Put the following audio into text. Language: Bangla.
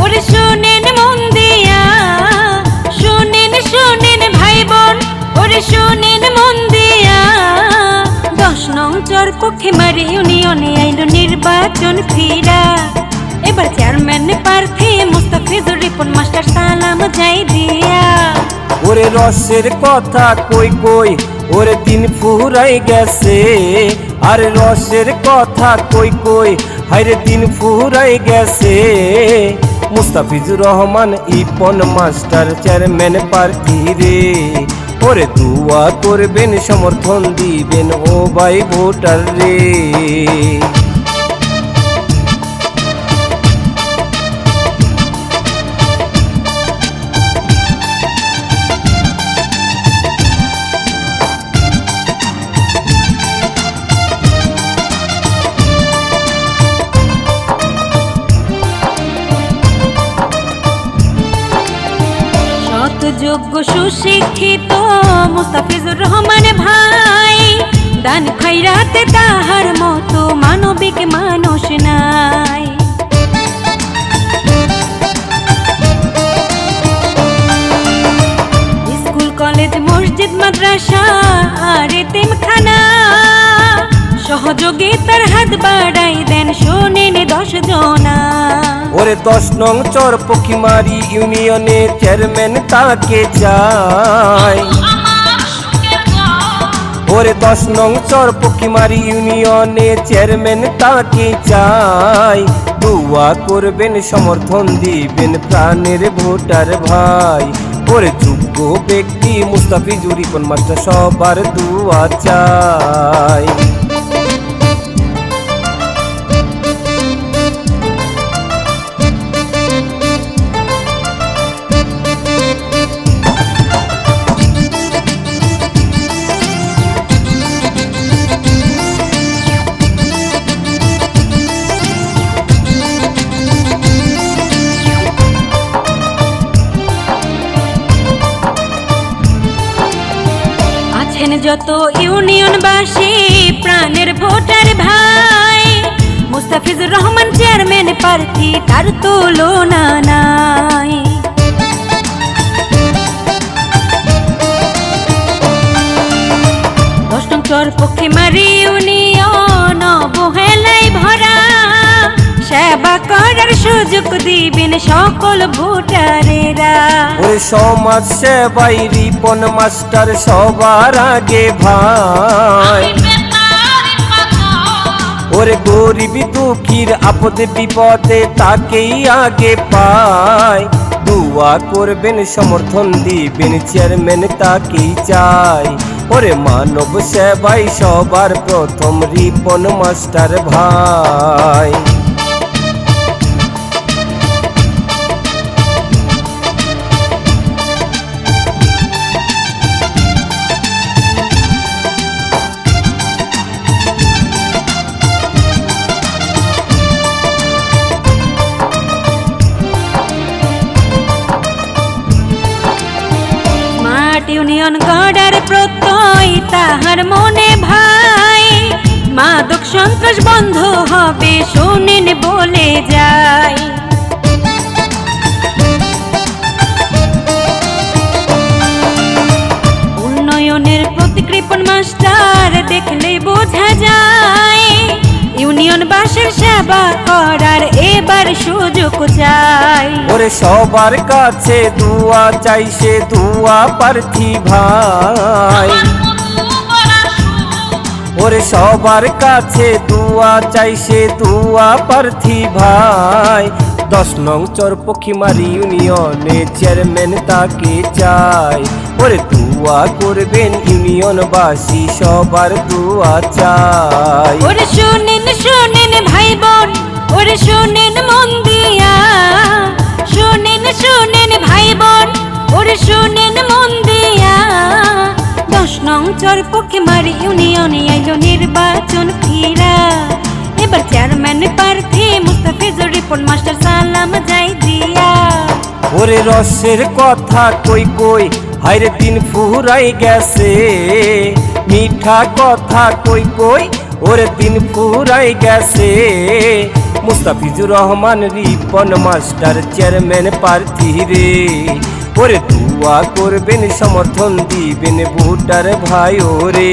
ওরে শোনেন মন দিয়া, শোনেন শোনেন ভাই বোন, ওরে শোনেন মন দিয়া। 10 নং চরপক্ষীমারি ইউনিয়নে আইলো নির্বাচন ফিরা, এবার চেয়ারম্যান প্রার্থী মুস্তাফিজুর রিপন মাস্টার সালাম যাই দিয়া। ওরে রসের কথা কই কই ওরে দিন ফুরাই গেছে, আরে রসের কথা কই কই হায়রে দিন ফুরাই গেছে। মুস্তাফিজুর রহমান ইপন মাস্টার চেয়ারম্যান প্রার্থী রে, ওরে দুয়া করবেন সমর্থন দিবেন ও ভাই ভোটার রে। যোগ্য সুশিক্ষিত মুস্তাফিজুর রহমান ভাই, দান খয়রাতে তাহার মতো মানবিক মানুষ নাই। স্কুল কলেজ মসজিদ মাদ্রাসা আর এতিমখানা সহযোগিতার হাত বাড়াই দেন শোনেন 10 জনা। ওরে 10 নং চরপক্ষীমারি ইউনিয়নে চেয়ারম্যান তাকে চাই, ওরে 10 নং চরপক্ষীমারি ইউনিয়নে চেয়ারম্যান তাকে চাই। দুয়া করবেন সমর্থন দিবেন প্রাণের ভোটার ভাই, ওরে যোগ্য ব্যক্তি মুস্তাফিজুর রিপন মাস্টার সবার দুয়া চাই। যত ইউনিয়নবাসী প্রাণের ভোটার ভাই, মুস্তাফিজুর রহমান চেয়ারম্যান প্রার্থী তার তুলনা নাই। 10 নং চরপক্ষীমারি ইউনিয়ন অবহেলায় ভরা, সেবা করার সুযোগ দিবেন সকল ভোটারেরা। ওরে সমাজ সেবাই রিপন মাস্টার সবার আগে ভাই, ওরে গরিব দুঃখীর আপদে বিপদে তাকেই আগে পায়। দুয়া করবেন সমর্থন দিবেন চেয়ারম্যান তাকেই চাই, ওরে মানব সেবাই সবার প্রথম রিপন মাস্টার ভাই। ইউনিয়ন গড়ার প্রত্যয় তাহার মনে ভাই, মাদক সন্ত্রাস বন্ধ হবে শোনেন বলে যায়। উন্নয়নের প্রতীক রিপন মাস্টার দেখলে বোঝা যায়, ইউনিয়নবাসীর সেবা করার এবার সুযোগ চাই। ওরে সবার কাছে দুয়া চাই সে দুয়া প্রার্থী ভাই, ওরে সবার কাছে দুয়া চাই সে দুয়া প্রার্থী ভাই। 10 নং চরপক্ষীমারি ইউনিয়নে চেয়ারম্যান তাকে চাই, ওরে দুয়া করবেন ইউনিয়নবাসী সবার দুয়া চাই। ওরে শোনেন শোনেন ভাই বোন, ওরে শোনেন মন দিয়া, শোনেন শোনেন ভাই বোন, ওরে শোনেন মন দিয়া। 10 নং চরপক্ষীমারি ইউনিয়নে আইলো নির্বাচন ফিরা, এবার চেয়ারম্যান প্রার্থী মুস্তাফিজুর রিপন মাস্টার সালাম যাই দিয়া। ওরে রসের কথা কই কই হায়রে দিন ফুরাই গেছে, মিঠা কথা কই কই ওরে দিন ফুরাই গেছে। মুস্তাফিজুর রহমান রিপন মাস্টার চেয়ারম্যান প্রার্থী রে, ওরে দোয়া করবেন সমর্থন দিবেন ভোটার ভাই রে।